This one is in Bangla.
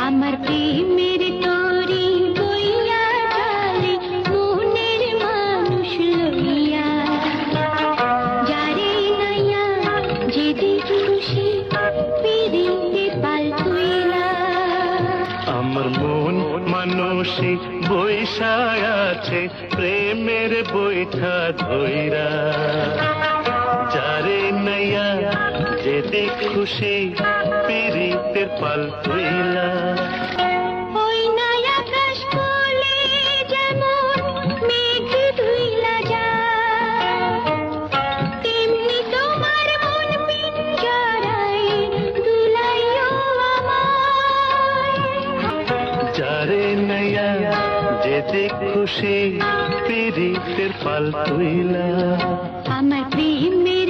আমার প্রেমের তরি বইয়া চলে মনের মানুষ লইয়া, যারে নাইয়া যেদিক খুশি পিরিতে পাল তুইলা। আমার মন মানুষই বৈশায় আছে প্রেমের বৈঠা ধইরা, যারে নাইয়া যেদিক খুশি পিরিতের পাল তুইলা। ওই নাই আকাশ বলে যেমন মেঘ ধুইলা যায়, তেমনি তোমার মন পিঞ্জরায় দুলাইও আমায়। যারে নাইয়া যেদিক খুশি পিরিতের পাল তুইলা। আমার প্রেমের